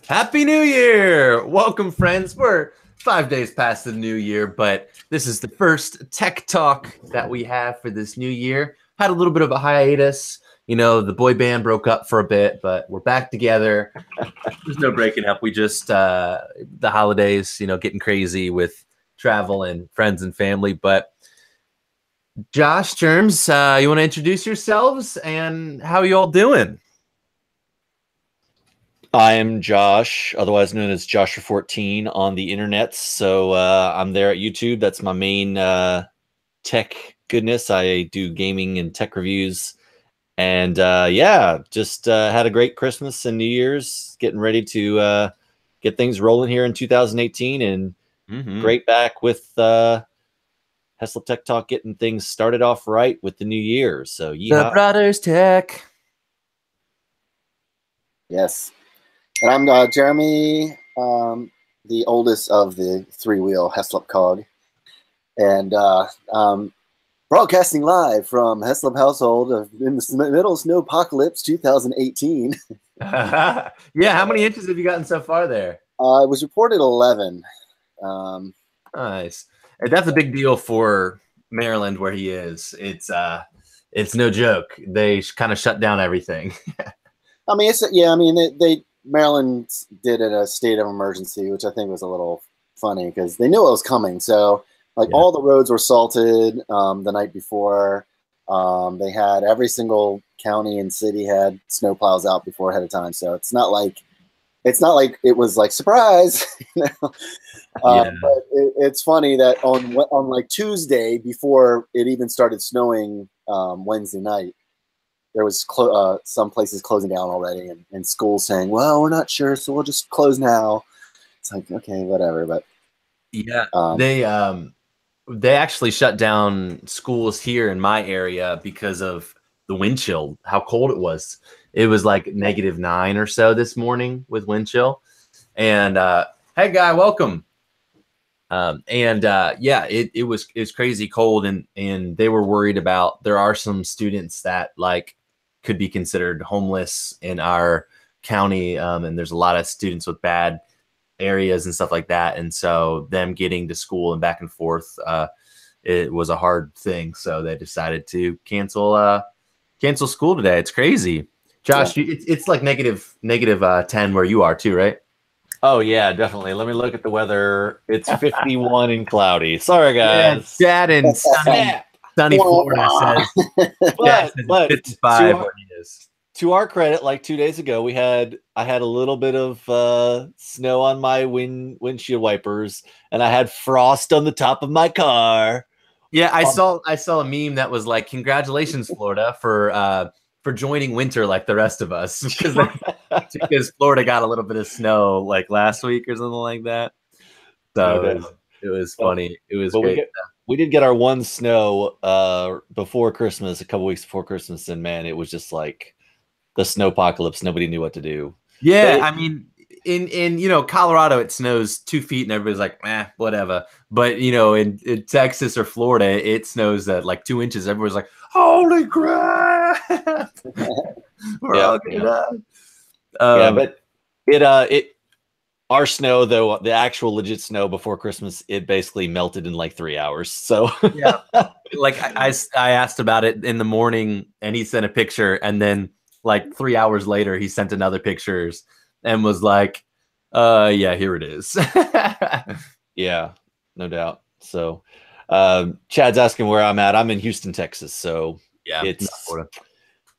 Happy New Year! Welcome, friends. We're 5 days past the new year, but this is the first tech talk that we have for this new year. Had a little bit of a hiatus. You know, the boy band broke up for a bit, but we're back together. There's no breaking up. We just, the holidays, getting crazy with travel and friends and family. But Josh, Germs, you want to introduce yourselves and how you all doing? I am Josh, otherwise known as Joshua14 on the internet. So I'm there at YouTube. That's my main tech goodness. I do gaming and tech reviews. And yeah, just had a great Christmas and New Year's, getting ready to get things rolling here in 2018. And great back with Heslop Tech Talk, getting things started off right with the new year. So yeehaw. The Brothers Tech. Yes. And I'm Jeremy, the oldest of the three-wheel Heslop cog, and broadcasting live from Heslop household in the middle of snowpocalypse 2018. Yeah, how many inches have you gotten so far there? It was reported 11. Nice. And that's a big deal for Maryland, where he is. It's no joke. They kind of shut down everything. I mean, they Maryland did it a state of emergency, which I think was a little funny because they knew it was coming. So, all the roads were salted the night before. They had every single county and city had snowplows out before ahead of time. So it's not like it was like surprise. But it's funny that on like Tuesday, before it even started snowing Wednesday night, there was some places closing down already, and schools saying, "Well, we're not sure, so we'll just close now." It's like, okay, whatever. But yeah, they actually shut down schools here in my area because of the wind chill. How cold it was! It was like -9 or so this morning with wind chill. And hey, guy, welcome. Yeah, it was crazy cold, and they were worried about. There are some students that could be considered homeless in our county, and there's a lot of students with bad areas and stuff like that, and so them getting to school and back and forth, it was a hard thing, so they decided to cancel school today. It's crazy. Josh, yeah. It's like negative 10 where you are too, right? Oh yeah, definitely. Let me look at the weather. It's 51 and cloudy. Sorry guys. Yeah, Dad in sunny Florida says, but 55 where he is. To our credit, like 2 days ago, I had a little bit of snow on my windshield wipers, and I had frost on the top of my car. Yeah, I saw a meme that was like, "Congratulations, Florida, for joining winter like the rest of us," because Florida got a little bit of snow like last week or something like that. So it was funny. It was great. We did get our one snow before Christmas, a couple weeks before Christmas, and man, it was just like the snowpocalypse. Nobody knew what to do. Yeah, I mean, in Colorado, it snows 2 feet, and everybody's like, whatever. But in Texas or Florida, it snows at like 2 inches. Everybody's like, holy crap! We're all gonna die. Yeah, but our snow, though, the actual legit snow before Christmas, it basically melted in like 3 hours. So yeah, like I asked about it in the morning, and he sent a picture, and then like 3 hours later, he sent another pictures and was like, yeah, here it is. Yeah, no doubt. So Chad's asking where I'm at. I'm in Houston, Texas. So yeah,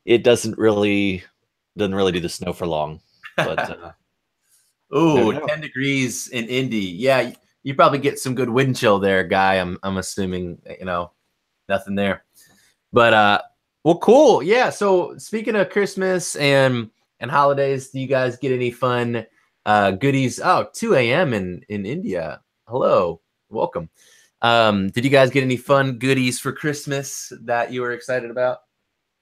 it doesn't really do the snow for long. But oh, 10 degrees in Indy. Yeah, you probably get some good wind chill there, guy. I'm assuming, nothing there. But well, cool. Yeah, so speaking of Christmas and holidays, do you guys get any fun goodies? Oh, 2 a.m. in India. Hello. Welcome. Did you guys get any fun goodies for Christmas that you were excited about?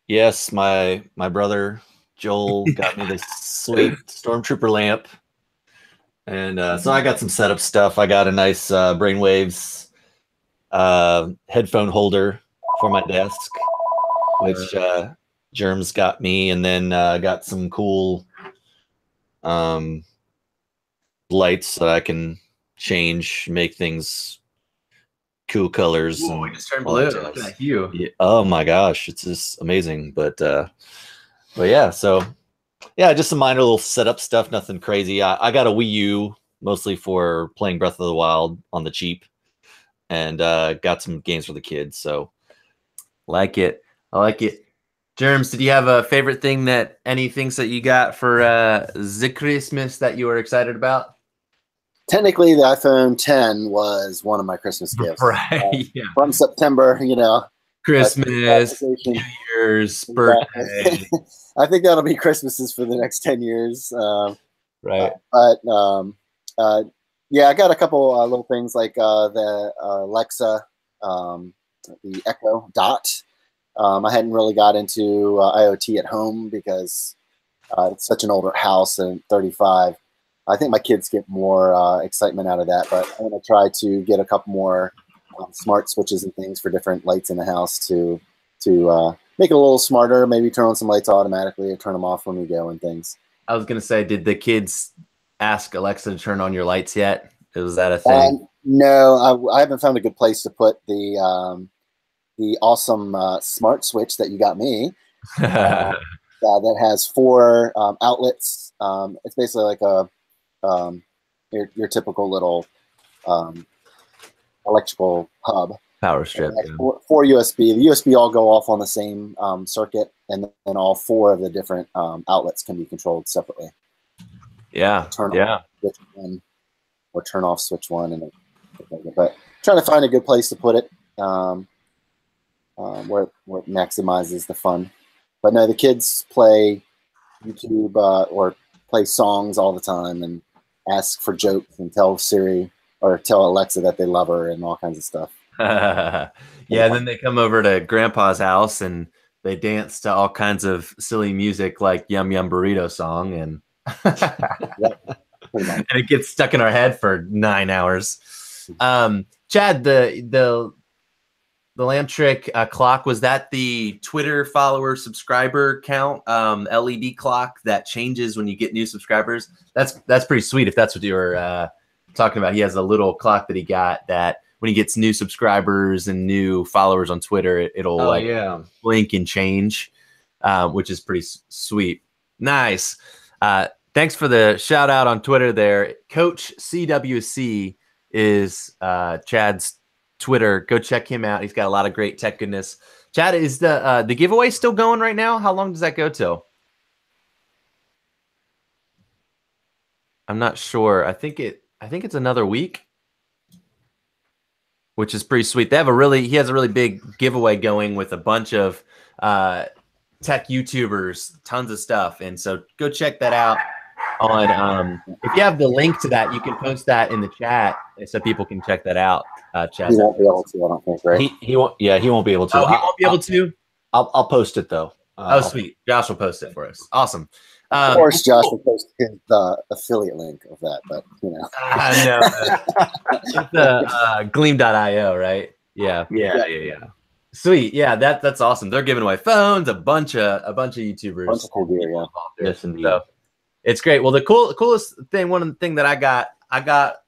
Yes, my brother Joel got me this sweet Stormtrooper lamp. And so I got some setup stuff. I got a nice Brainwaves headphone holder for my desk, which Germs got me, and then got some cool lights that I can change, make things cool colors. Ooh, and we just turned all that blue. Look jazz. at that hue. Yeah. Oh my gosh, it's just amazing. But yeah, so yeah, just some minor little setup stuff, nothing crazy. I got a Wii U mostly for playing Breath of the Wild on the cheap, and got some games for the kids. So Like it. I like it. Germs, did you have a favorite thing any things that you got for the Christmas that you were excited about? Technically, the iPhone 10 was one of my Christmas gifts. Right. Yeah. From September, Christmas, New Year's, birthday. I think that'll be Christmases for the next 10 years. Right. Yeah, I got a couple little things like the Alexa, the Echo Dot. I hadn't really got into IoT at home because it's such an older house and 35. I think my kids get more excitement out of that, but I'm going to try to get a couple more smart switches and things for different lights in the house to make it a little smarter. Maybe turn on some lights automatically or turn them off when we go and things. I was going to say, did the kids ask Alexa to turn on your lights yet? Was that a thing? No, I haven't found a good place to put the awesome smart switch that you got me. That has 4 outlets. It's basically like your typical little electrical hub. Power strip. Yeah. 4 USB. The USB all go off on the same circuit, and then all 4 of the different outlets can be controlled separately. Yeah. Turn on switch 1 or turn off switch 1, but trying to find a good place to put it where it maximizes the fun. But no, the kids play YouTube or play songs all the time and ask for jokes and tell Siri or tell Alexa that they love her and all kinds of stuff. Yeah, and then they come over to Grandpa's house and they dance to all kinds of silly music like Yum Yum Burrito song, and and it gets stuck in our head for 9 hours. Chad, the Lamb Trick clock, was that the Twitter follower subscriber count LED clock that changes when you get new subscribers? That's pretty sweet if that's what you were talking about. He has a little clock that he got that when he gets new subscribers and new followers on Twitter, it'll blink and change, which is pretty sweet. Nice. Thanks for the shout out on Twitter there. Coach CWC is Chad's Twitter. Go check him out. He's got a lot of great tech goodness. Chad, is the giveaway still going right now? How long does that go till? I'm not sure. I think it's another week, which is pretty sweet. He has a really big giveaway going with a bunch of tech YouTubers, tons of stuff. And so go check that out on if you have the link to that, you can post that in the chat so people can check that out. Chad. He won't be able to, I don't think, right? He won't. Yeah, he won't be able to. Oh, he won't be able to. I'll post it though. Sweet. Josh will post it for us. Awesome. Of course, Josh will post his affiliate link of that, but It's the Gleam.io, right? Yeah. Sweet. Yeah, that's awesome. They're giving away phones, a bunch of YouTubers. Bunch of cool gear, yeah. Yes, indeed. So it's great. Well, the coolest thing, one of the thing that I got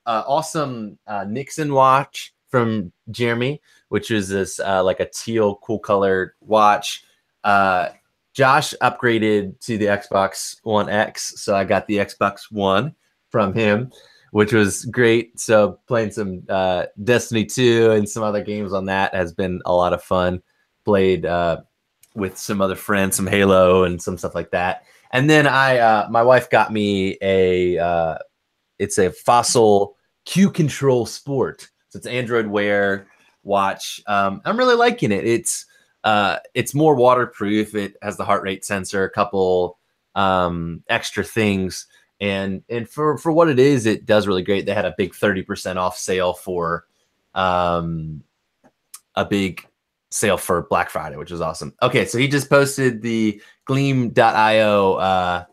awesome Nixon watch from Jeremy, which is this like a teal cool color watch. Josh upgraded to the Xbox One X, so I got the Xbox One from him, which was great. So playing some Destiny 2 and some other games on that has been a lot of fun. Played with some other friends, some Halo and some stuff like that. And then my wife got me it's a Fossil Q Control Sport. So it's Android Wear watch. I'm really liking it. It's more waterproof. It has the heart rate sensor, a couple extra things. And for what it is, it does really great. They had a big 30% off sale for a big sale for Black Friday, which was awesome. Okay, so he just posted the Gleam.io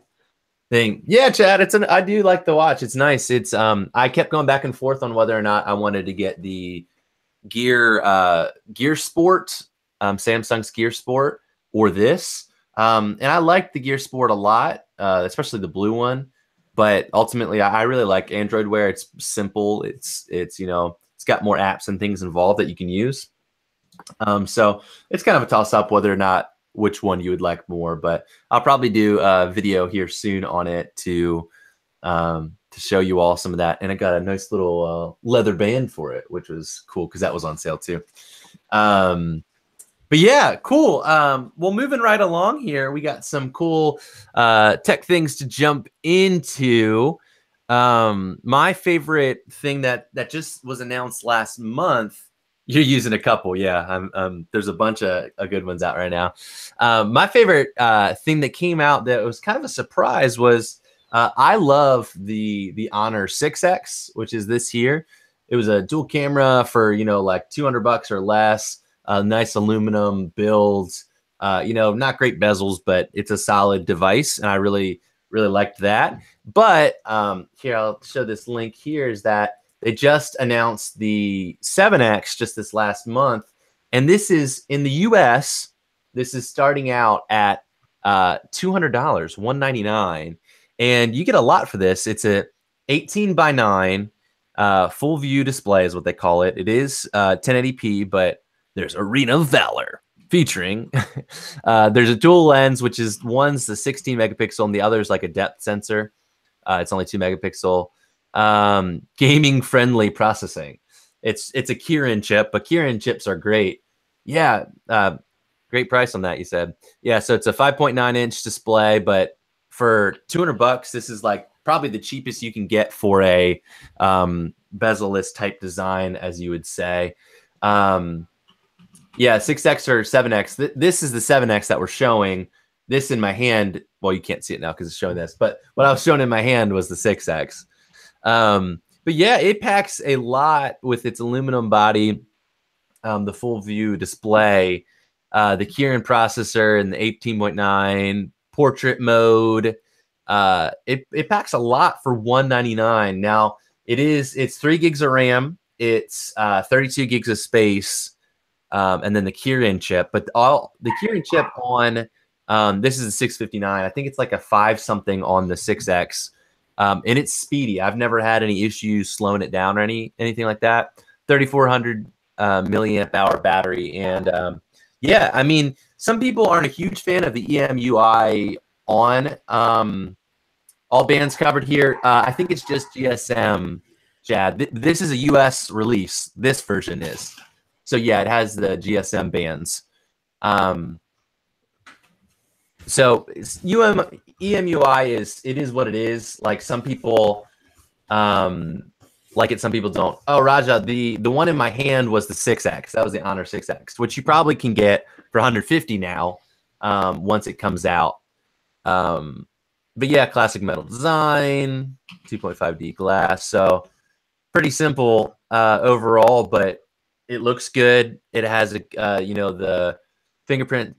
thing. Yeah, Chad, I do like the watch. It's nice. It's I kept going back and forth on whether or not I wanted to get the Gear Sport, Samsung's Gear Sport, or this. And I like the Gear Sport a lot, especially the blue one. but ultimately, I really like Android Wear. It's simple. It's you know, it's got more apps and things involved that you can use. So it's kind of a toss up whether or not which one you would like more. But I'll probably do a video here soon on it to show you all some of that. And I got a nice little leather band for it, which was cool because that was on sale too. But yeah, cool. Well, moving right along here, we got some cool tech things to jump into. My favorite thing that just was announced last month. You're using a couple, yeah. There's a bunch of good ones out right now. My favorite thing that came out that was kind of a surprise was I love the Honor 6X, which is this here. It was a dual camera for, you know, like $200 or less. Nice aluminum build. You know, not great bezels, but it's a solid device, and I really liked that. But here, I'll show this link here. Is that they just announced the 7X just this last month, and this is in the US. This is starting out at $200, $199, and you get a lot for this. It's a 18:9 full view display is what they call it. It is 1080p, but there's Arena of Valor featuring. There's a dual lens, which is one's the 16 megapixel and the other's like a depth sensor. It's only 2 megapixel. Gaming friendly processing. It's a Kirin chip, but Kirin chips are great. Yeah, great price on that, you said. Yeah, so it's a 5.9-inch display, but for $200, this is like probably the cheapest you can get for a bezel-less type design, as you would say. Yeah, 6X or 7X. This is the 7X that we're showing. This in my hand. Well, you can't see it now because it's showing this, but what I was showing in my hand was the 6X. But yeah, it packs a lot with its aluminum body, the full view display, the Kirin processor and the 18.9 portrait mode. It packs a lot for $199. Now it's 3 gigs of RAM. It's 32 gigs of space. And then the Kirin chip, but the Kirin chip on this is a 659. I think it's like a 5 something on the 6X, and it's speedy. I've never had any issues slowing it down or anything like that. 3,400 milliamp hour battery, and yeah, I mean, some people aren't a huge fan of the EMUI on. All bands covered here. I think it's just GSM. Chad, this is a US release. This version is. So yeah, it has the GSM bands. So EMUI is what it is. Like some people like it, some people don't. Oh, Raja, the one in my hand was the 6X. That was the Honor 6X, which you probably can get for $150 now once it comes out. But yeah, classic metal design, 2.5D glass. So pretty simple overall, but it looks good. It has a you know, the fingerprint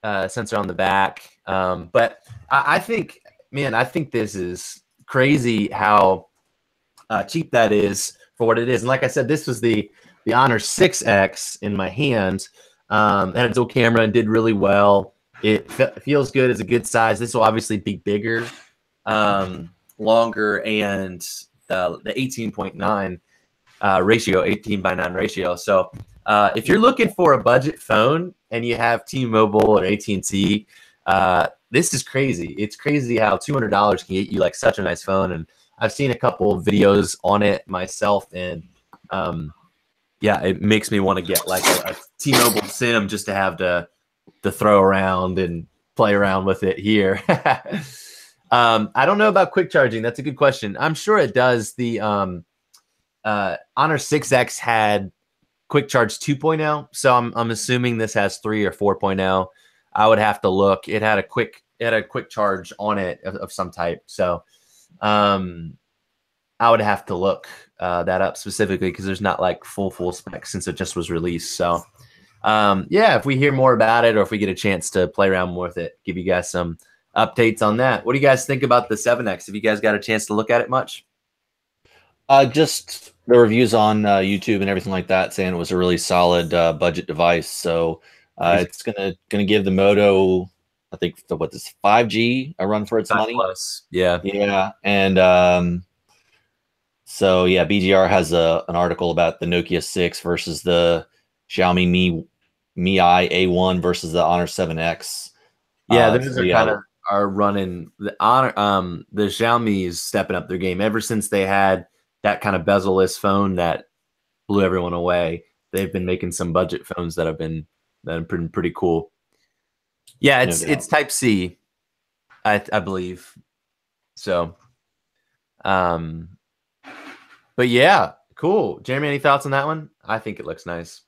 sensor on the back. But I think, man, I think this is crazy how cheap that is for what it is. And like I said, this was the Honor 6X in my hand. Had a dual camera and did really well. It feels good. It's a good size. This will obviously be bigger, longer, and the 18.9 ratio, 18:9 ratio. So if you're looking for a budget phone and you have T-Mobile or AT&T, this is crazy. It's crazy how $200 can get you like such a nice phone. And I've seen a couple of videos on it myself, and yeah, it makes me want to get like a T-Mobile SIM just to have to throw around and play around with it here. I don't know about quick charging. That's a good question. I'm sure it does. The Honor 6X had quick charge 2.0, so I'm assuming this has 3 or 4.0. I would have to look. It had a quick charge on it of some type. So I would have to look that up specifically because there's not like full specs since it just was released. So yeah, if we hear more about it or if we get a chance to play around more with it, give you guys some updates on that. What do you guys think about the 7X? Have you guys got a chance to look at it much? Just the reviews on YouTube and everything like that, saying it was a really solid budget device. So it's gonna give the Moto I think what is 5G a run for its money? Plus. Yeah. Yeah, and so yeah, BGR has an article about the Nokia 6 versus the Xiaomi Mi A1 versus the Honor 7X. Yeah, those so are yeah, kind of are running the honor. The Xiaomi is stepping up their game ever since they had that kind of bezel-less phone that blew everyone away. They've been making some budget phones that have been pretty cool. Yeah, no doubt. it's Type C, I believe. So, um, but yeah, cool. Jeremy, any thoughts on that one? I think it looks nice.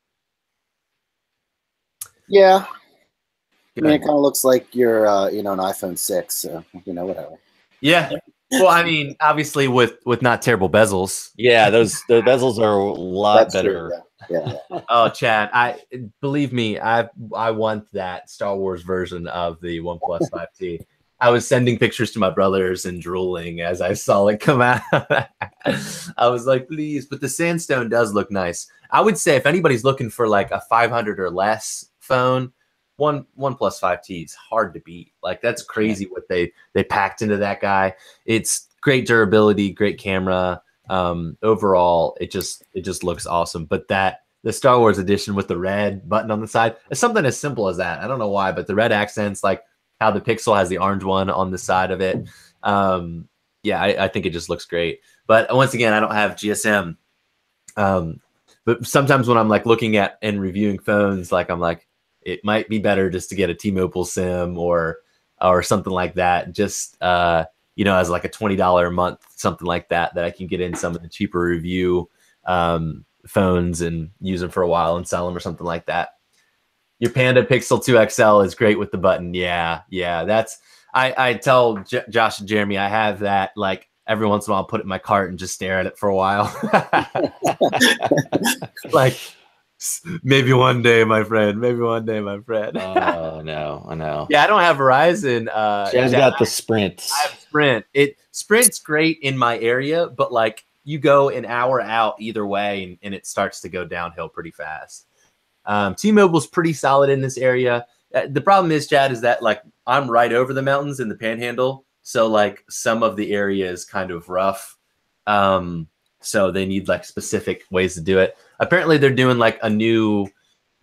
Yeah, I mean, it Good. kind of looks like your, an iPhone 6. So, whatever. Yeah. Well, I mean, obviously with not terrible bezels. Yeah, the bezels are a lot That's better. true. Yeah. Oh, Chad, I believe me, I want that Star Wars version of the OnePlus 5T. I was sending pictures to my brothers and drooling as I saw it come out. I was like, please, but the Sandstone does look nice. I would say if anybody's looking for like a 500 or less phone, OnePlus 5T is hard to beat. Like that's crazy what they packed into that guy. It's great durability, great camera. Overall, it just looks awesome. But the Star Wars edition with the red button on the side, it's something as simple as that. I don't know why, but the red accents, like how the Pixel has the orange one on the side of it. Yeah, I think it just looks great. But once again, I don't have GSM. But sometimes when I'm like looking at and reviewing phones, like I'm like, it might be better just to get a T-Mobile SIM or something like that. Just as like a $20 a month, something like that I can get in some of the cheaper review phones and use them for a while and sell them or something like that. Your Panda Pixel 2 XL is great with the button. Yeah. That's I tell Josh and Jeremy I have that like every once in a while I'll put it in my cart and just stare at it for a while. Like maybe one day, my friend. Maybe one day, my friend. Oh no, I know. Yeah, I don't have Verizon. Chad's got the Sprint. I have Sprint. Sprint's great in my area, but like you go an hour out either way, and it starts to go downhill pretty fast. T-Mobile's pretty solid in this area. The problem is, Chad, is that like I'm right over the mountains in the Panhandle, so like some of the area is kind of rough. So they need like specific ways to do it. Apparently, they're doing like a new,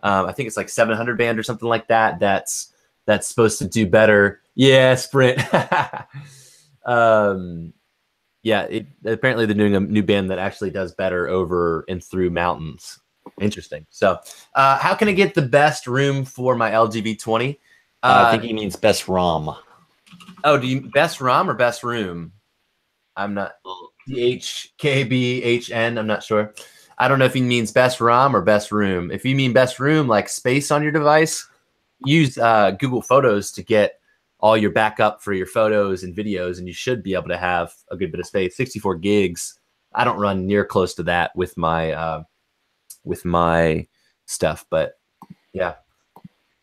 I think it's like 700 band or something like that. That's supposed to do better. Yeah, Sprint. Apparently they're doing a new band that actually does better over and through mountains. Interesting. So, how can I get the best room for my LG V20? I think he means best ROM. Oh, do you best ROM or best room? I'm not. DHKBHN. I'm not sure. I don't know if he means best ROM or best room. If you mean best room, like space on your device, use Google Photos to get all your backup for your photos and videos, and you should be able to have a good bit of space. 64 gigs. I don't run near close to that with my stuff, but yeah.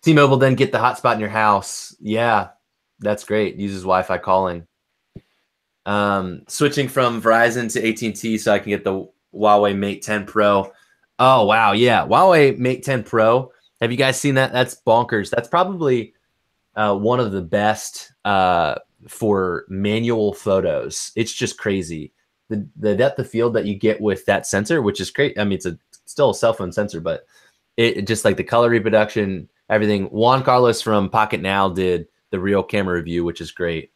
T-Mobile then get the hotspot in your house. Yeah, that's great. Uses Wi-Fi calling. Switching from Verizon to AT&T so I can get the Huawei Mate 10 Pro. Oh, wow. Yeah. Huawei Mate 10 Pro. Have you guys seen that? That's bonkers. That's probably one of the best for manual photos. It's just crazy. The depth of field that you get with that sensor, which is great. I mean, it's still a cell phone sensor, but it just like the color reproduction, everything. Juan Carlos from Pocket Now did the real camera review, which is great.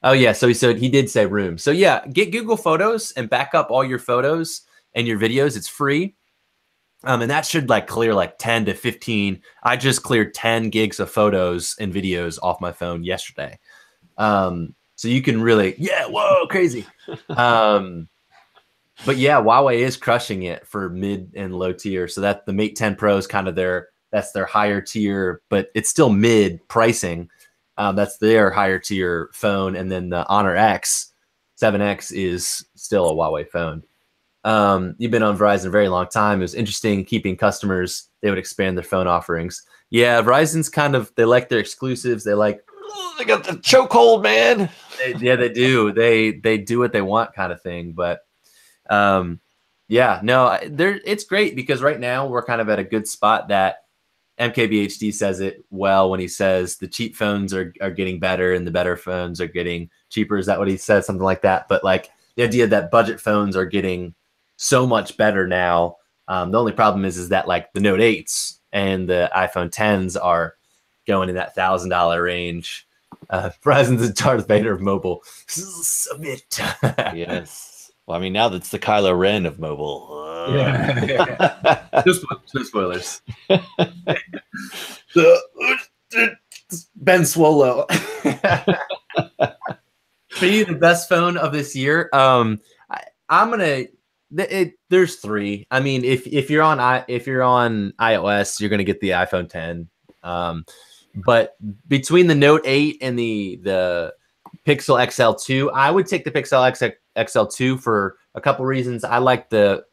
Oh, yeah. So he did say room. So, yeah, get Google Photos and back up all your photos and your videos. It's free. And that should like clear like 10 to 15. I just cleared 10 gigs of photos and videos off my phone yesterday. So you can really, whoa, crazy. But yeah, Huawei is crushing it for mid and low tier. So that the Mate 10 Pro is kind of that's their higher tier, but it's still mid pricing. That's their higher tier phone. And then the Honor X 7X is still a Huawei phone. You've been on Verizon a very long time. It was interesting keeping customers. They would expand their phone offerings. Yeah, Verizon's they like their exclusives. They got the chokehold, man. They do. They do what they want kind of thing. But it's great because right now we're kind of at a good spot that MKBHD says it well when he says the cheap phones are getting better and the better phones are getting cheaper. Is that what he said? Something like that. But like the idea that budget phones are getting so much better now. The only problem is that like the Note 8s and the iPhone 10s are going in that $1,000 range. Verizon's the Darth Vader of mobile. Submit. Yes. Well, I mean, now that's the Kylo Ren of mobile. Yeah. No spoilers. Ben Swallow. For you, the best phone of this year. I'm gonna. There's three. I mean, if you're on iOS, you're gonna get the iPhone 10. But between the Note 8 and the Pixel XL2, I would take the Pixel XL2 for a couple reasons. I like the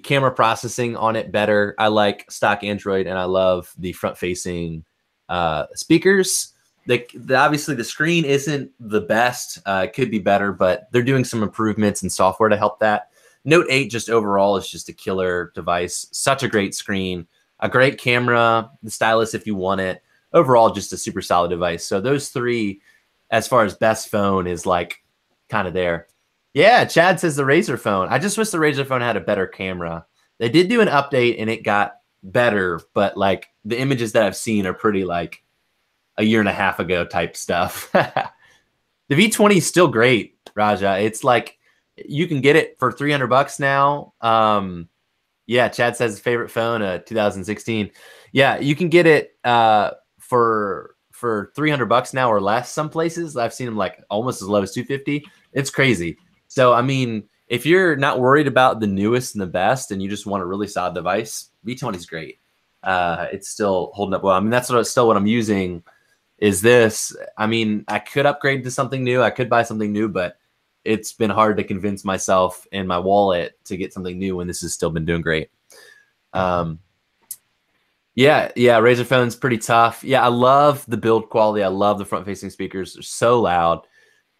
camera processing on it better. I like stock Android, and I love the front-facing speakers. Obviously, the screen isn't the best. It could be better, but they're doing some improvements in software to help that. Note 8 just overall is just a killer device. Such a great screen, a great camera, the stylus if you want it. Overall, just a super solid device. So those three, as far as best phone, is like kind of there. Yeah, Chad says the Razer phone. I just wish the Razer phone had a better camera. They did do an update and it got better, but like the images that I've seen are pretty like a year and a half ago type stuff. The V20 is still great, Raja. It's like you can get it for $300 now. Yeah, Chad says his favorite phone, 2016. Yeah, you can get it for $300 now or less. Some places I've seen them like almost as low as $250. It's crazy. So I mean, if you're not worried about the newest and the best, and you just want a really solid device, V20 is great. It's still holding up well. I mean, that's what I'm using. Is this? I mean, I could upgrade to something new. I could buy something new, but it's been hard to convince myself and my wallet to get something new when this has still been doing great. Yeah, Razer phone's pretty tough. Yeah, I love the build quality. I love the front-facing speakers. They're so loud.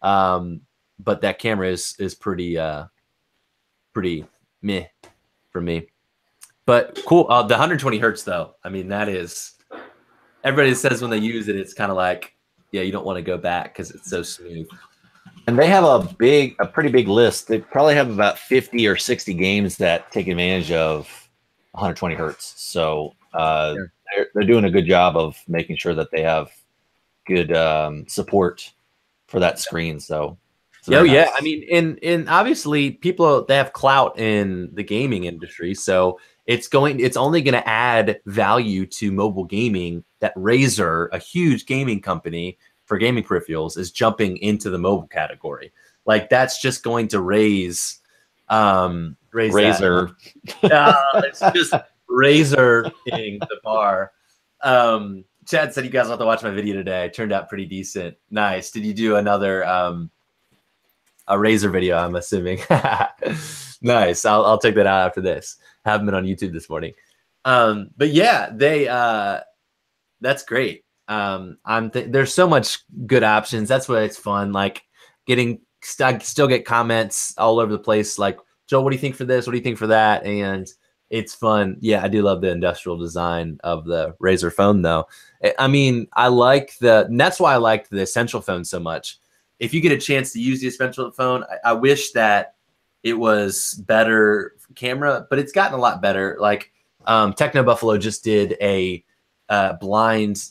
But that camera is pretty meh for me. But cool. The 120 hertz though. I mean, that is, everybody says when they use it, it's kind of like, yeah, you don't want to go back because it's so smooth. And they have a pretty big list. They probably have about 50 or 60 games that take advantage of 120 hertz. So they're doing a good job of making sure that they have good support for that screen. So yeah, nice. I mean, and obviously people, they have clout in the gaming industry, so it's only going to add value to mobile gaming that Razer, a huge gaming company for gaming peripherals, is jumping into the mobile category. Like that's just going to raise Razer. It's just Razer-ing the bar. Chad said you guys will have to watch my video today. It turned out pretty decent. Nice. Did you do another a Razer video, I'm assuming? Nice. I'll take that out after this. Haven't been on YouTube this morning. But yeah, that's great. There's so much good options. That's why it's fun. Like I still get comments all over the place. Like, Joel, what do you think for this? What do you think for that? And it's fun. Yeah, I do love the industrial design of the Razer phone, though. I mean, and that's why I liked the Essential phone so much. If you get a chance to use the Essential phone, I wish that it was better camera, but it's gotten a lot better. Like Techno Buffalo just did a blind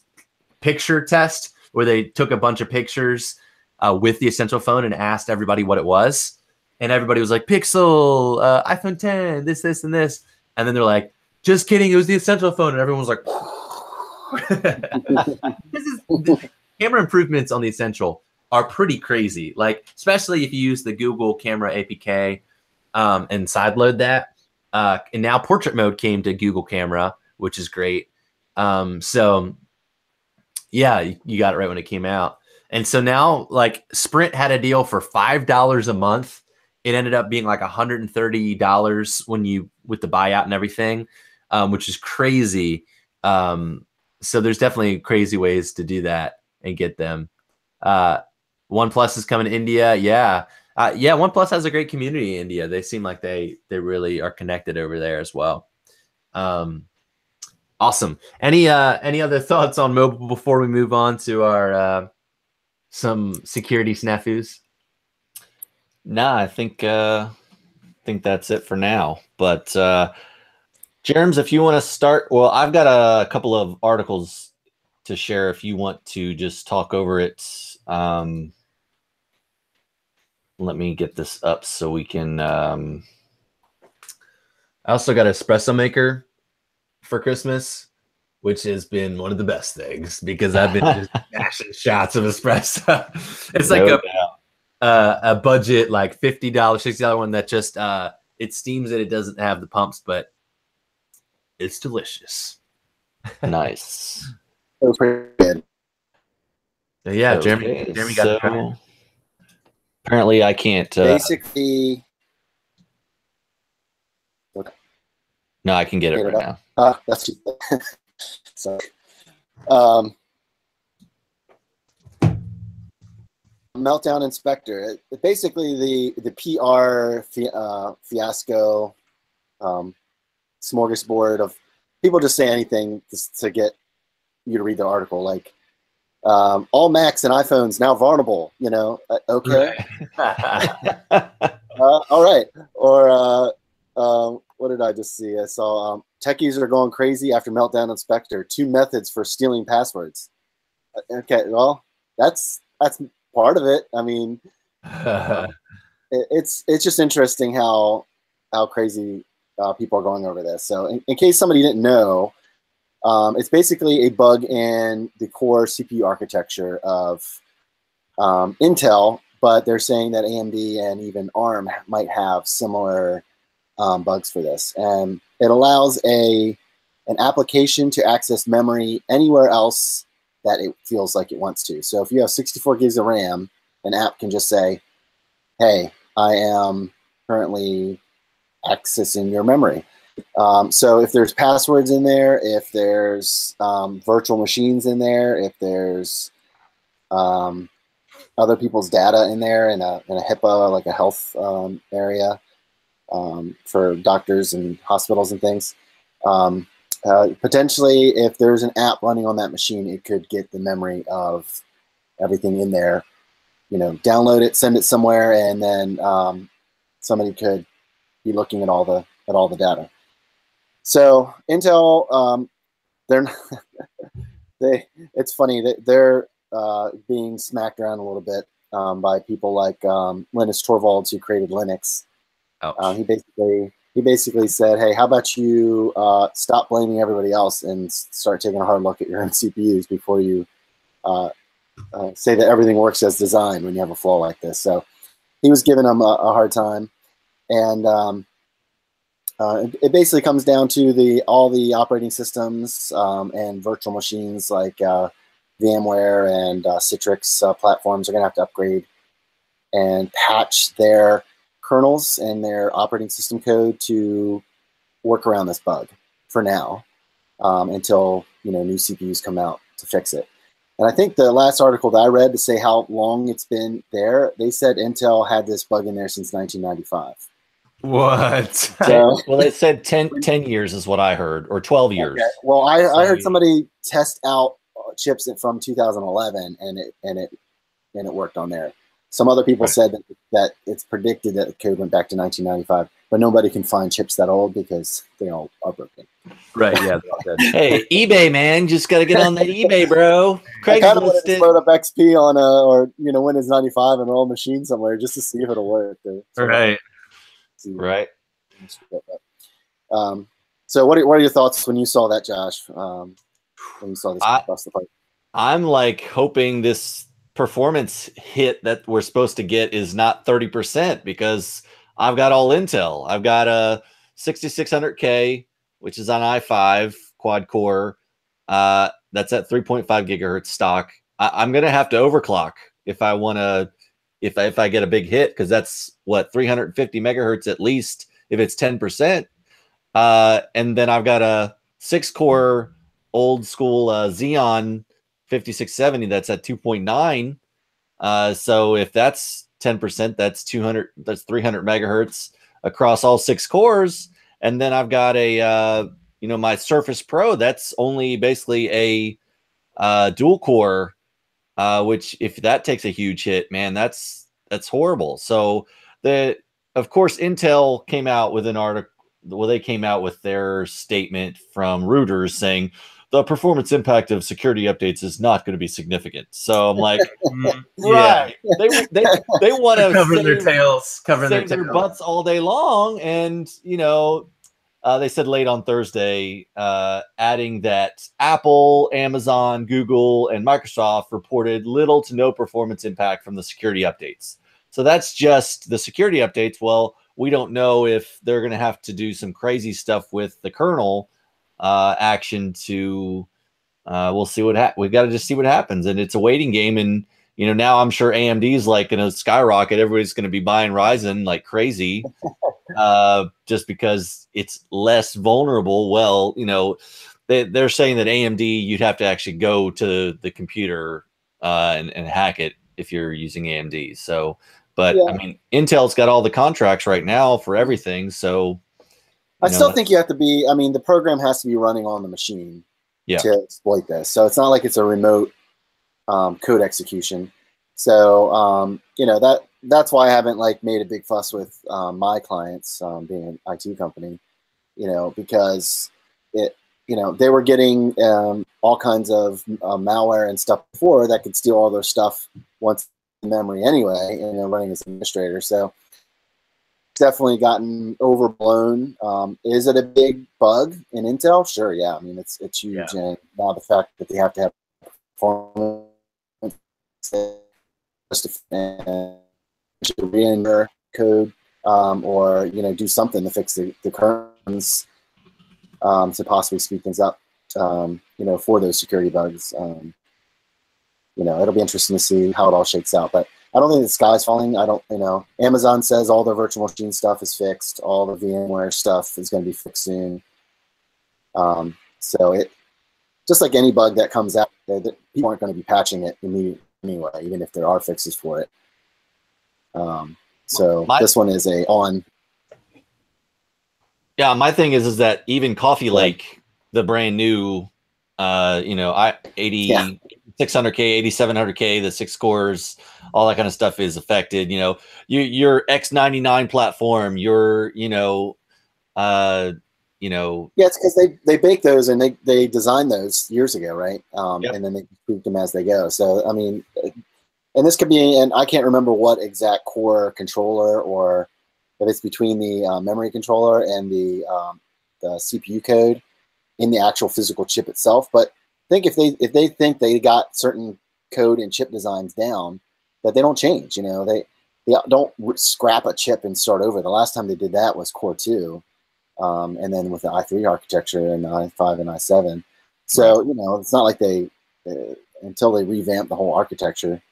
picture test where they took a bunch of pictures with the Essential phone and asked everybody what it was. And everybody was like, Pixel, iPhone 10, this, and this. And then they're like, just kidding, it was the Essential phone. And everyone was like, the camera improvements on the Essential are pretty crazy. Like, especially if you use the Google Camera APK and sideload that. And now portrait mode came to Google Camera, which is great. So yeah, you got it right when it came out. And so now, like, Sprint had a deal for $5 a month. It ended up being like $130 with the buyout and everything, which is crazy. So there's definitely crazy ways to do that and get them. OnePlus is coming to India. Yeah. OnePlus has a great community in India. They seem like they really are connected over there as well. Awesome. Any other thoughts on mobile before we move on to our some security snafus? Nah, I think that's it for now. But Jerms, if you want to start, well, I've got a couple of articles to share if you want to just talk over it. Let me get this up so we can. I also got an espresso maker for Christmas, which has been one of the best things because I've been just mashing shots of espresso. It's like a budget, like $50, $60 one that just it steams it. It doesn't have the pumps, but it's delicious. Nice. So pretty good. So yeah, Okay, Jeremy got to try it. Apparently, I can't. Basically, no, I can get it right now. That's sorry. Meltdown and Spectre. Basically, the PR fiasco, smorgasbord of people just say anything just to get you to read the article, like all Macs and iPhones now vulnerable. Okay, all right. Or what did I just see? I saw techies are going crazy after Meltdown and Spectre. 2 methods for stealing passwords. Okay, well, that's part of it. I mean, it's just interesting how crazy people are going over this. So in case somebody didn't know, it's basically a bug in the core CPU architecture of Intel, but they're saying that AMD and even ARM might have similar bugs for this. And it allows an application to access memory anywhere else that it feels like it wants to. So if you have 64 gigs of RAM, an app can just say, hey, I am currently accessing your memory. So if there's passwords in there, if there's virtual machines in there, if there's other people's data in there in a HIPAA, like a health area for doctors and hospitals and things, potentially if there's an app running on that machine, it could get the memory of everything in there, download it, send it somewhere, and then somebody could be looking at all the data. So Intel, it's funny that they're being smacked around a little bit by people like Linus Torvalds, who created Linux. He basically said, hey, how about you stop blaming everybody else and start taking a hard look at your own CPUs before you say that everything works as designed when you have a flaw like this. So he was giving them a hard time. And it basically comes down to all the operating systems and virtual machines like VMware and Citrix platforms are going to have to upgrade and patch their kernels and their operating system code to work around this bug for now until new CPUs come out to fix it. And I think the last article that I read to say how long it's been there, they said Intel had this bug in there since 1995. What? So, well, it said 10 years is what I heard, or 12 years. Okay. Well, I heard somebody test out chips from 2011, and it worked on there. Some other people said that it's predicted that the code went back to 1995, but nobody can find chips that old because they all are broken. Right? Yeah. They're all dead. Hey, eBay, man, just got to get on that eBay, bro. I kind of wanted to load up XP on Windows 95 on an old machine somewhere just to see if it'll work. Right. Right. So what are your thoughts when you saw that, Josh? When you saw this across the pipe? I'm like hoping this performance hit that we're supposed to get is not 30% because I've got all Intel. I've got a 6600K, which is on i5 quad core. That's at 3.5 gigahertz stock. I'm going to have to overclock if I want to, if I get a big hit, because that's what 350 megahertz at least if it's 10%. And then I've got a 6-core old school Xeon 5670 that's at 2.9. So if that's 10%, that's 300 megahertz across all 6 cores. And then I've got a my Surface Pro, that's only basically a dual core, which if that takes a huge hit, man, that's horrible. So of course, Intel came out with an article. Well, they came out with their statement from Reuters saying the performance impact of security updates is not going to be significant. So I'm like, right? They want to cover their tails, save their butts all day long, and they said late on Thursday, adding that Apple, Amazon, Google, and Microsoft reported little to no performance impact from the security updates. So that's just the security updates. Well, we don't know if they're going to have to do some crazy stuff with the kernel action to. We'll see we've got to just see what happens, and it's a waiting game. And now I'm sure AMD is like going to skyrocket. Everybody's going to be buying Ryzen like crazy. Just because it's less vulnerable. Well, they're saying that AMD, you'd have to actually go to the computer and hack it if you're using AMD. So, but I mean, Intel's got all the contracts right now for everything. So, I still think you have to be. I mean, the program has to be running on the machine to exploit this. So it's not like it's a remote code execution. So that's why I haven't made a big fuss with my clients, being an IT company, because they were getting all kinds of malware and stuff before that could steal all their stuff once in memory anyway, running as administrator. So it's definitely gotten overblown. Is it a big bug in Intel? Sure, yeah. I mean, it's huge, and now the fact that they have to have performance and re-enter code, or do something to fix the kernels to possibly speed things up, for those security bugs. It'll be interesting to see how it all shakes out. But I don't think the sky's falling. I don't, Amazon says all their virtual machine stuff is fixed. All the VMware stuff is going to be fixed soon. So it, just like any bug that comes out, people aren't going to be patching it immediately anyway, even if there are fixes for it. So this one is on. Yeah, my thing is that even Coffee Lake, the brand new, 600K, 8700K, the 6 cores, all that kind of stuff is affected. Your X99 platform, it's because they bake those and they designed those years ago, right? And then they tweak them as they go. So I mean, and this could be, and I can't remember what exact core controller, or if it's between the memory controller and the CPU code in the actual physical chip itself. But I think if they think they got certain code and chip designs down, that they don't change. They don't scrap a chip and start over. The last time they did that was Core 2. And then with the i3 architecture and the i5 and i7. So, it's not like they, until they revamp the whole architecture,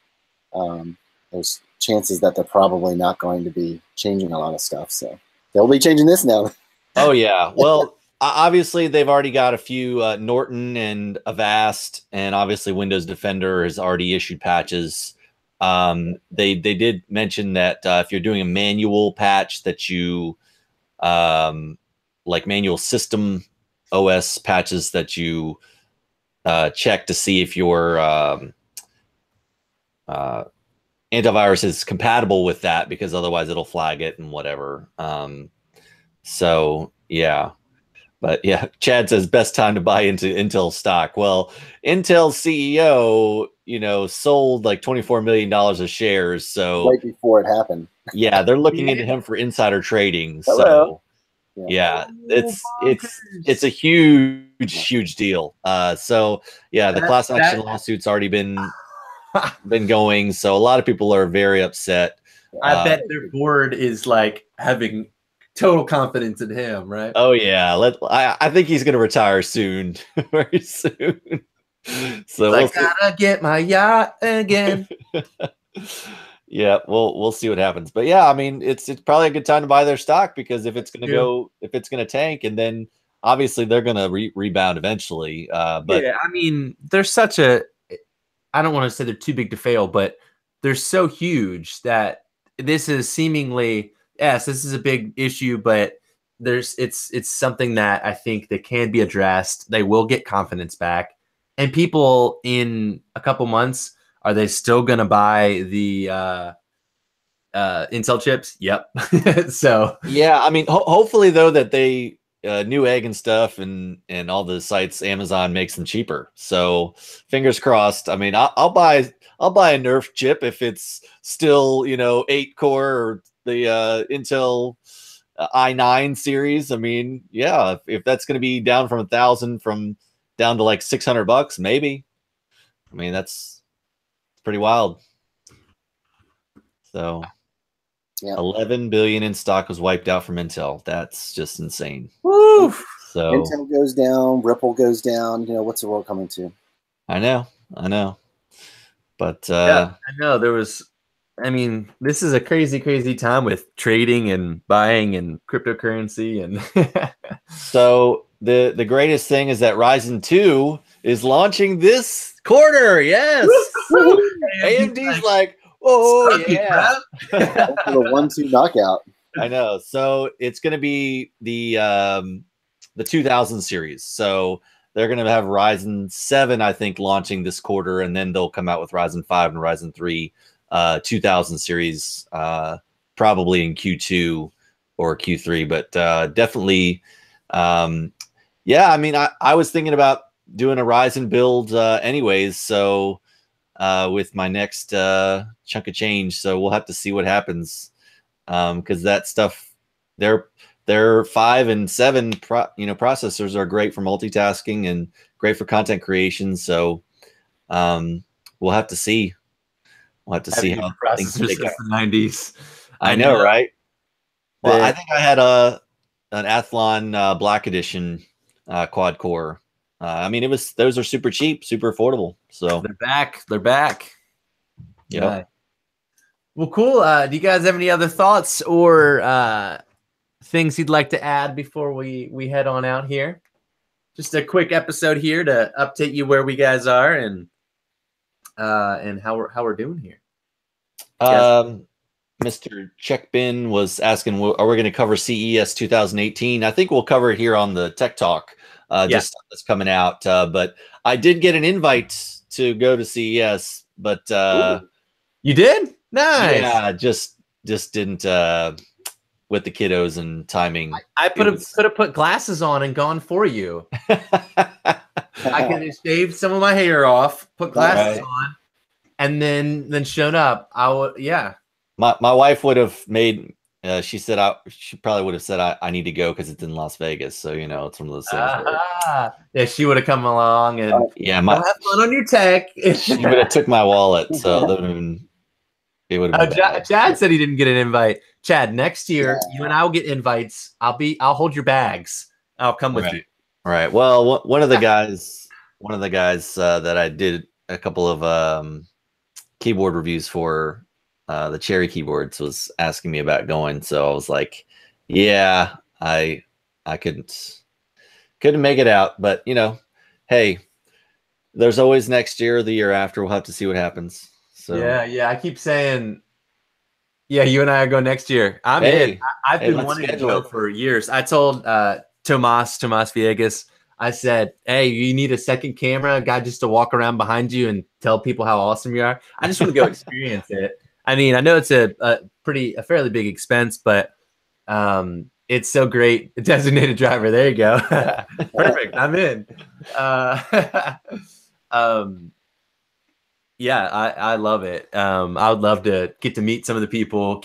there's chances that they're probably not going to be changing a lot of stuff. So they'll be changing this now. Oh, yeah. Well, obviously they've already got a few, Norton and Avast, and obviously Windows Defender has already issued patches. They did mention that if you're doing a manual patch that you, like manual system OS patches that you check to see if your antivirus is compatible with that, because otherwise it'll flag it and whatever. So yeah, but yeah, Chad says best time to buy into Intel stock. Well, Intel's CEO, sold like $24 million of shares. So right before it happened. Yeah, they're looking into him for insider trading. So yeah, it's a huge deal. So yeah, the class action lawsuit's already been going. So a lot of people are very upset. I bet their board is like having total confidence in him, right? Oh yeah, I think he's gonna retire soon, very soon. So I gotta get my yacht again. Yeah, we'll see what happens. But yeah, I mean, it's probably a good time to buy their stock, because if it's gonna tank, and then obviously they're gonna rebound eventually. But yeah, I mean, they're such a, I don't want to say they're too big to fail, but they're so huge that this is seemingly, yes, this is a big issue, but it's something that I think that can be addressed. They will get confidence back, and people in a couple months, are they still going to buy the Intel chips? Yep. So yeah, I mean, hopefully though that they Newegg and stuff and all the sites Amazon makes them cheaper. So fingers crossed. I mean, I'll buy a Nerf chip if it's still 8 core or the Intel i9 series. I mean, yeah, if that's going to be down from 1,000 from down to like $600, maybe. I mean, that's pretty wild. So. Yeah. 11 billion in stock was wiped out from Intel. That's just insane. Woo! So Intel goes down, Ripple goes down. What's the world coming to? I know. But yeah, I know there was. I mean, this is a crazy time with trading and buying and cryptocurrency and. So the greatest thing is that Ryzen 2 is launching this quarter. Yes. AMD's like, oh yeah, the 1-2 knockout. I know. So it's going to be the 2000 series. So they're going to have Ryzen 7, I think, launching this quarter, and then they'll come out with Ryzen 5 and Ryzen 3 2000 series probably in Q2 or Q3. But definitely, yeah. I mean, I was thinking about doing a Ryzen build anyways. So. With my next chunk of change, so we'll have to see what happens, because that stuff, their 5 and 7 processors are great for multitasking and great for content creation. So we'll have to see. We'll have to see how processors since the 90s. I know, right? Well, I think I had an Athlon Black Edition quad core. I mean, those are super cheap, super affordable. So they're back. Yeah. Well, cool. Do you guys have any other thoughts or things you'd like to add before we head on out here? Just a quick episode here to update you where we guys are and how we're doing here. Mr. Checkbin was asking, are we going to cover CES 2018? I think we'll cover it here on the Tech Talk. Just that's coming out. But I did get an invite to go to CES, but you did? Nice. Yeah, just didn't with the kiddos and timing. I could have put glasses on and gone for you. I could have shaved some of my hair off, put glasses on, and then shown up. My wife would have made. She said she probably would have said I need to go because it's in Las Vegas. So it's one of those things. Yeah, she would have come along and have fun on your tech. She would have took my wallet. So it would have been. Chad said he didn't get an invite. Chad, next year you and I will get invites. I'll hold your bags. I'll come with you. All right. Well, one of the guys that I did a couple of keyboard reviews for. The Cherry keyboards was asking me about going, so I was like, "Yeah, I couldn't make it out." But hey, there's always next year or the year after. We'll have to see what happens. So yeah. I keep saying, yeah, you and I go next year. I'm in. I've been wanting to go for years. I told Tomas Viegas, I said, "Hey, you need a second camera, a guy just to walk around behind you and tell people how awesome you are. I just want to go experience it." I mean, I know it's a fairly big expense, but it's so great. A designated driver. There you go. Perfect. I'm in. Yeah, I love it. I would love to get to meet some of the people.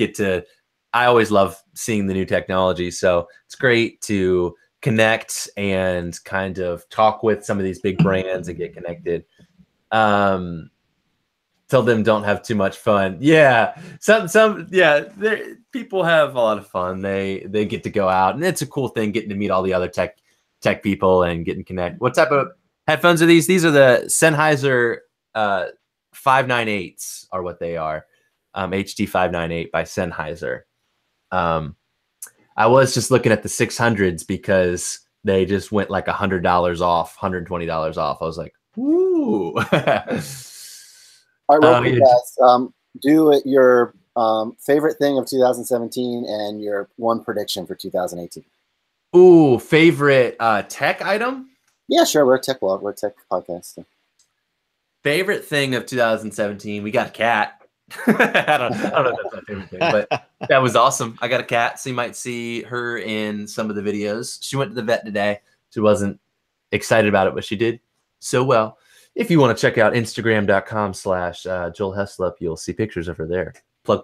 I always love seeing the new technology. So it's great to connect and kind of talk with some of these big brands and get connected. Tell them don't have too much fun. Yeah, people have a lot of fun. They get to go out, and it's a cool thing getting to meet all the other tech people and getting connect. What type of headphones are these? These are the Sennheiser 598s are what they are. HD 598 by Sennheiser. I was just looking at the 600s because they just went like $100 off, $120 off. I was like, ooh. All right, real quick, guys. Do your favorite thing of 2017 and your one prediction for 2018. Ooh, favorite tech item? Yeah, sure. We're a tech blog. We're a tech podcast. So. Favorite thing of 2017? We got a cat. I don't know if that's my favorite thing, but that was awesome. I got a cat, so you might see her in some of the videos. She went to the vet today. She wasn't excited about it, but she did so well. If you want to check out Instagram.com/Joel Heslop, you'll see pictures of her there. Plug.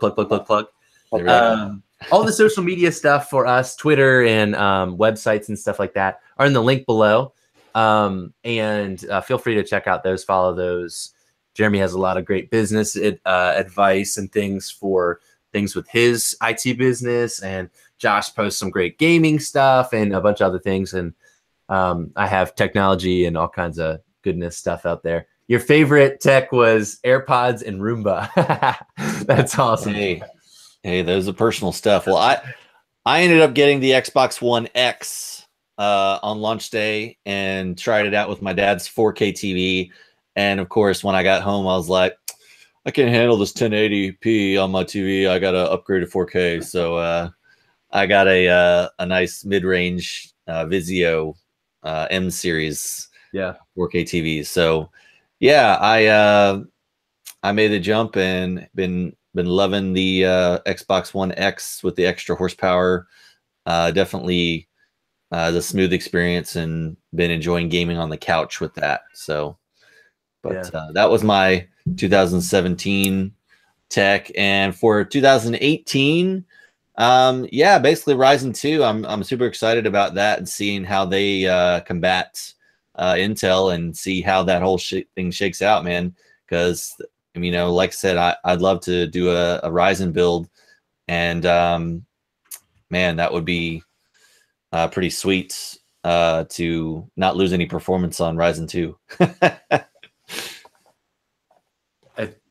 All the social media stuff for us, Twitter and websites and stuff like that, are in the link below. And feel free to check out those, follow those. Jeremy has a lot of great business advice and things for things with his IT business, and Josh posts some great gaming stuff and a bunch of other things. And I have technology and all kinds of goodness stuff out there. Your favorite tech was AirPods and Roomba. That's awesome. Hey, those are personal stuff. Well, I ended up getting the Xbox One X on launch day and tried it out with my dad's 4K TV. And of course, when I got home, I was like, I can't handle this 1080p on my TV. I got to upgrade to 4K. So I got a nice mid-range Vizio M series 4K TV. So yeah, I made the jump and been loving the Xbox One X with the extra horsepower. Definitely the smooth experience, and been enjoying gaming on the couch with that. So, but that was my 2017 tech. And for 2018, basically Ryzen 2. I'm super excited about that and seeing how they combat Intel and see how that whole thing shakes out, man. Because like I said, I'd love to do a Ryzen build, and man, that would be pretty sweet to not lose any performance on Ryzen 2.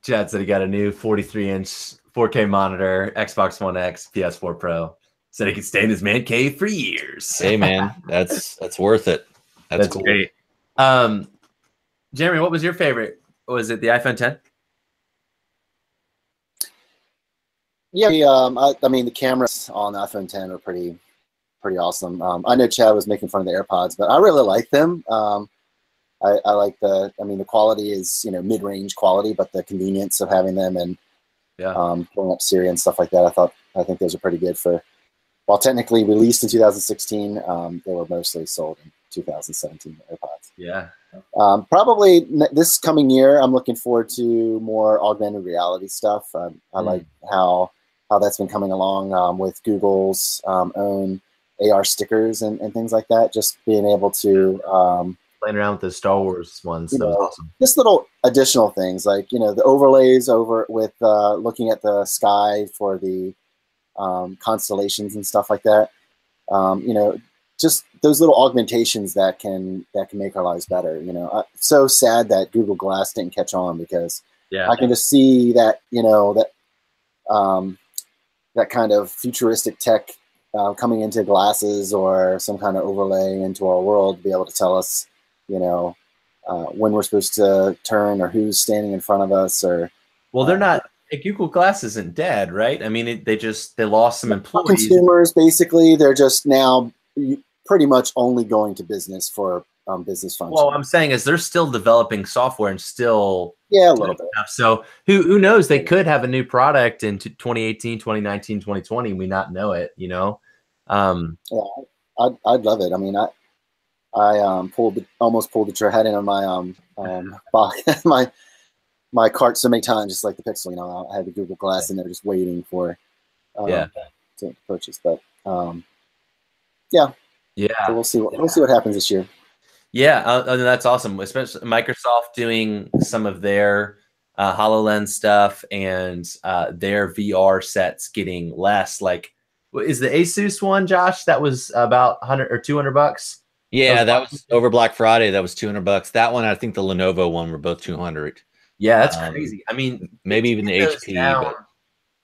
Chad said he got a new 43-inch 4K monitor, Xbox One X, PS4 Pro. Said he could stay in his man cave for years. Hey, man, that's worth it. That's cool. Great. Jeremy, what was your favorite? Was it the iPhone 10? Yeah, I mean, the cameras on the iPhone 10 are pretty awesome. I know Chad was making fun of the AirPods, but I really like them. I like the quality is, mid-range quality, but the convenience of having them and pulling up Siri and stuff like that, I think those are pretty good for, while technically released in 2016, they were mostly sold in 2017 AirPods. Yeah. Probably this coming year, I'm looking forward to more augmented reality stuff. I like how that's been coming along with Google's own AR stickers and things like that. Just being able to playing around with the Star Wars ones. That was awesome. Just little additional things like, the overlays over with looking at the sky for the constellations and stuff like that. Just those little augmentations that can make our lives better. So sad that Google Glass didn't catch on, because I can just see that, that kind of futuristic tech coming into glasses or some kind of overlay into our world to be able to tell us, when we're supposed to turn or who's standing in front of us. Or they're not. Google Glass isn't dead, right? I mean, they lost some employees. Consumers, basically, they're just now pretty much only going to business for business functions. Well, I'm saying is they're still developing software and still a little bit. So who knows? They could have a new product in 2018, 2019, 2020. We not know it, I'd love it. I mean, I almost pulled the tread in on my my cart so many times, just like the Pixel. I had the Google Glass in there just waiting for to purchase. But so we'll see what happens this year. Yeah, that's awesome. Especially Microsoft doing some of their HoloLens stuff and their VR sets getting less. Like, is the Asus one, Josh? That was about $100 or $200. Yeah, that was over Black Friday. That was $200. That one, I think the Lenovo one were both $200. Yeah, that's crazy. I mean, maybe even the HP. But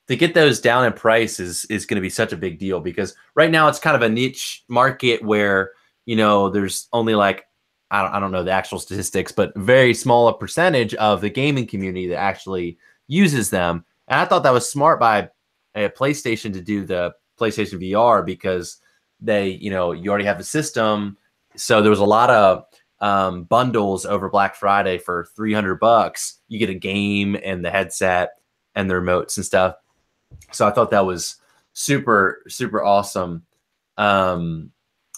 to get those down in price is going to be such a big deal, because right now it's kind of a niche market where, there's only like, I don't know the actual statistics, but very small a percentage of the gaming community that actually uses them. And I thought that was smart by PlayStation to do the PlayStation VR, because they, you know, you already have the system. So there was a lot of bundles over Black Friday for $300. You get a game and the headset and the remotes and stuff. So I thought that was super, super awesome.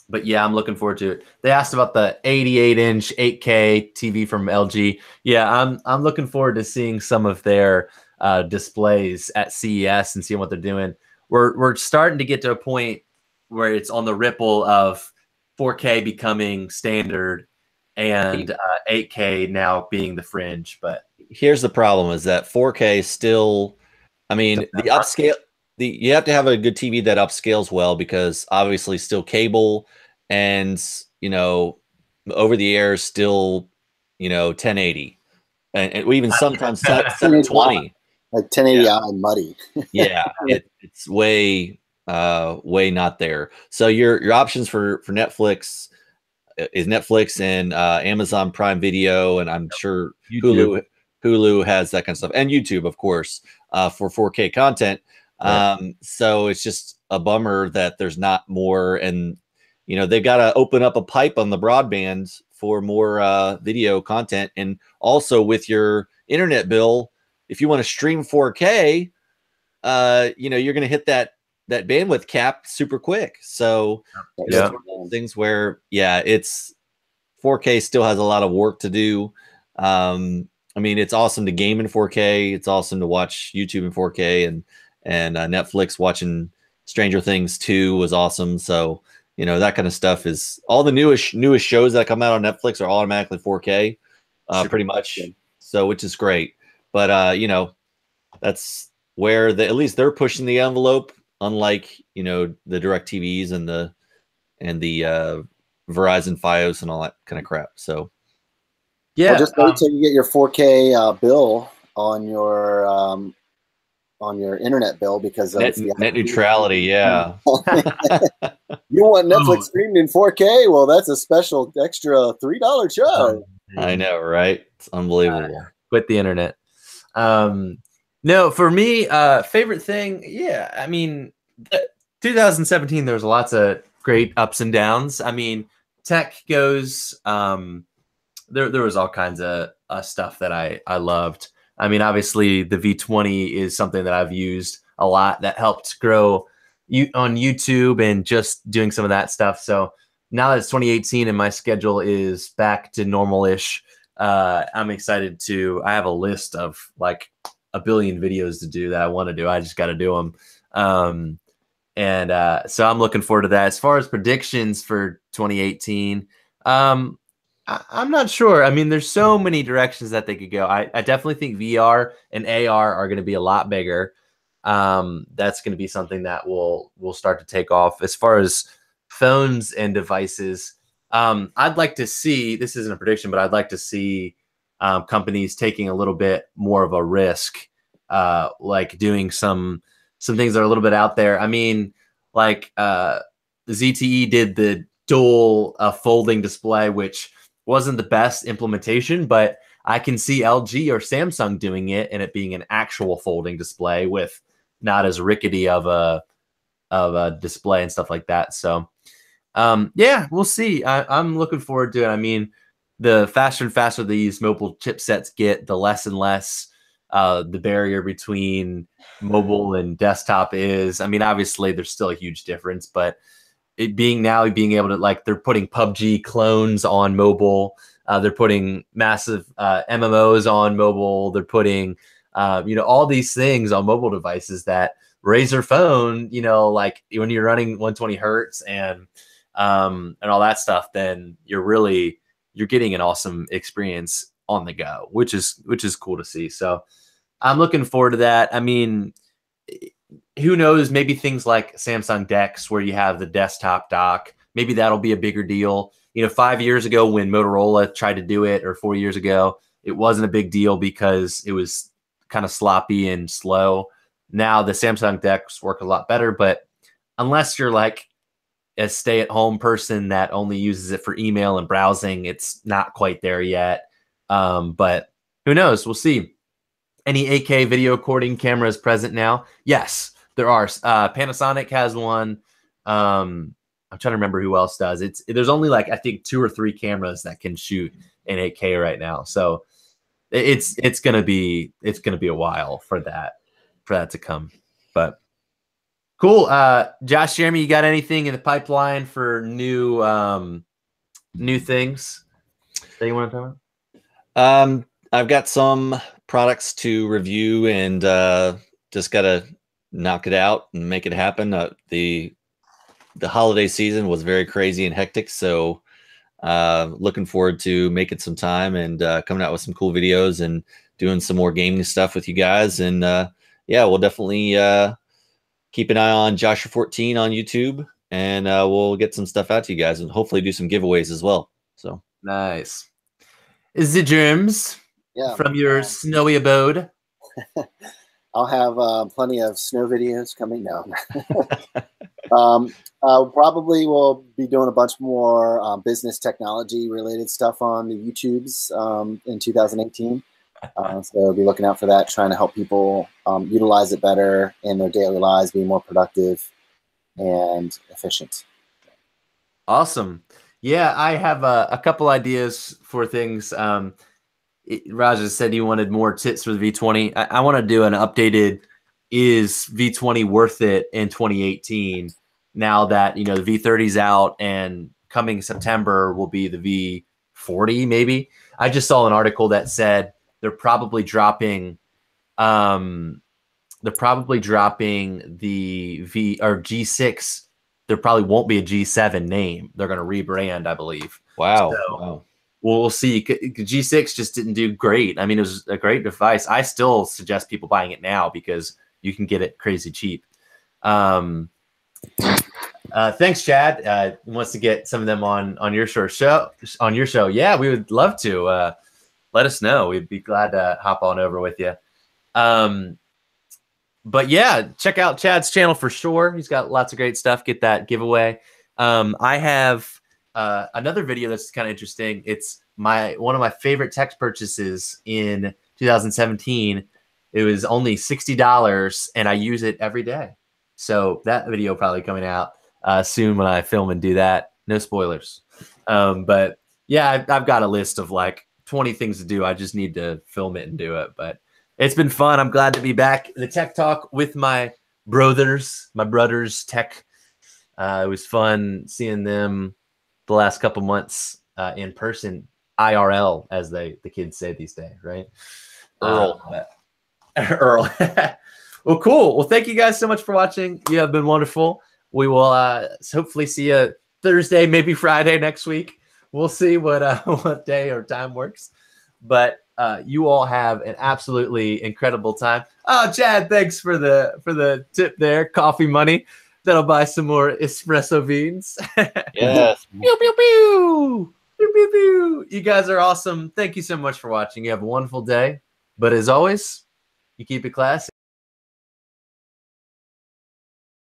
But yeah, I'm looking forward to it. They asked about the 88-inch 8K TV from LG. Yeah, I'm looking forward to seeing some of their displays at CES and seeing what they're doing. We're starting to get to a point where it's on the ripple of 4K becoming standard and 8K now being the fringe. But here's the problem: is that 4K still, I mean, the upscale. You have to have a good TV that upscales well, because obviously still cable and, you know, over the air is still, you know, 1080 and even sometimes 720. Like 1080i muddy. Yeah, it's way not there. So your options for Netflix is Netflix and Amazon Prime Video, and I'm sure Hulu has that kind of stuff, and YouTube, of course, for 4K content. Right. So it's just a bummer that there's not more, and you know, they've got to open up a pipe on the broadband for more video content. And also with your internet bill, if you want to stream 4K, you know, you're going to hit that bandwidth cap super quick. So yeah, things where, yeah, it's 4K still has a lot of work to do. I mean, it's awesome to game in 4K. It's awesome to watch YouTube in 4K, and Netflix watching Stranger Things 2 was awesome. So, you know, that kind of stuff is all the newest shows that come out on Netflix are automatically 4K, pretty much. So, which is great. But, you know, that's where at least they're pushing the envelope, unlike, you know, the DirecTVs and the Verizon Fios and all that kind of crap. So, yeah, well, just wait till you get your 4K bill on your internet bill, because net neutrality. Yeah. You want Netflix streamed in 4K? Well, that's a special extra $3 charge. I know, right? It's unbelievable. Quit the internet. No, for me, favorite thing, yeah, I mean, 2017, there was lots of great ups and downs. I mean, tech goes, there was all kinds of stuff that I loved. I mean, obviously, the V20 is something that I've used a lot that helped grow on YouTube and just doing some of that stuff. So now that it's 2018 and my schedule is back to normal-ish, I'm excited I have a list of like a billion videos to do that I want to do. I just got to do them. So I'm looking forward to that. As far as predictions for 2018, I'm not sure. I mean, there's so many directions that they could go. I definitely think VR and AR are going to be a lot bigger. That's going to be something that will start to take off. As far as phones and devices, I'd like to see, this isn't a prediction, but I'd like to see companies taking a little bit more of a risk, like doing some things that are a little bit out there. I mean, like ZTE did the dual folding display, which wasn't the best implementation, but I can see LG or Samsung doing it and it being an actual folding display with not as rickety of a display and stuff like that. So yeah, we'll see. I'm looking forward to it. I mean, the faster and faster these mobile chipsets get, the less and less the barrier between mobile and desktop is. I mean, obviously there's still a huge difference, but being able to, like, they're putting PUBG clones on mobile. They're putting massive MMOs on mobile. They're putting, you know, all these things on mobile devices that Razer phone, you know, like when you're running 120 hertz and all that stuff, then you're getting an awesome experience on the go, which is cool to see. So I'm looking forward to that. I mean, who knows, maybe things like Samsung DeX where you have the desktop dock, maybe that'll be a bigger deal. You know, 5 years ago when Motorola tried to do it, or 4 years ago, it wasn't a big deal because it was kind of sloppy and slow. Now the Samsung DeX work a lot better, but unless you're like a stay-at-home person that only uses it for email and browsing, it's not quite there yet. But who knows? We'll see. Any 8K video recording cameras present now? Yes, there are. Panasonic has one. I'm trying to remember who else does. There's only like I think 2 or 3 cameras that can shoot in 8K right now. So it's gonna be a while for that to come. But cool. Josh, Jeremy, you got anything in the pipeline for new things that you want to talk about? I've got some products to review and just gotta knock it out and make it happen. The holiday season was very crazy and hectic, so looking forward to making some time and coming out with some cool videos and doing some more gaming stuff with you guys. And yeah, we'll definitely keep an eye on Joshua14 on YouTube, and we'll get some stuff out to you guys and hopefully do some giveaways as well. So nice. Is the germs from your snowy abode? I'll have plenty of snow videos coming down. Probably will be doing a bunch more business technology related stuff on the YouTubes in 2018. So we'll be looking out for that, trying to help people utilize it better in their daily lives, be more productive and efficient. Awesome. Yeah, I have a couple ideas for things. Raja said he wanted more tips for the V20. I want to do an updated, is V20 worth it in 2018? Now that, the V30's out and coming September will be the V40 maybe. I just saw an article that said they're probably dropping the G6. There probably won't be a G7 name. They're going to rebrand, I believe. Wow. So, wow. We'll see. G6 just didn't do great. I mean, it was a great device. I still suggest people buying it now because you can get it crazy cheap. Thanks, Chad. Wants to get some of them on your show. Yeah, we would love to. Let us know. We'd be glad to hop on over with you. But yeah, check out Chad's channel for sure. He's got lots of great stuff. Get that giveaway. I have another video that's kind of interesting. It's one of my favorite tech purchases in 2017. It was only $60 and I use it every day. So that video probably coming out soon when I film and do that. No spoilers. But yeah, I've got a list of like 20 things to do. I just need to film it and do it. But it's been fun. I'm glad to be back in the Tech Talk with my brothers tech. It was fun seeing them the last couple months in person, IRL, as the kids say these days, right? Earl. Earl. Well, cool. Well, thank you guys so much for watching. You have been wonderful. We will hopefully see you Thursday, maybe Friday next week. We'll see what day or time works. But you all have an absolutely incredible time. Oh, Chad, thanks for the tip there. Coffee money. That'll buy some more espresso beans. Yes. Pew, pew, pew. Pew, pew, pew. You guys are awesome. Thank you so much for watching. You have a wonderful day. But as always, you keep it classy.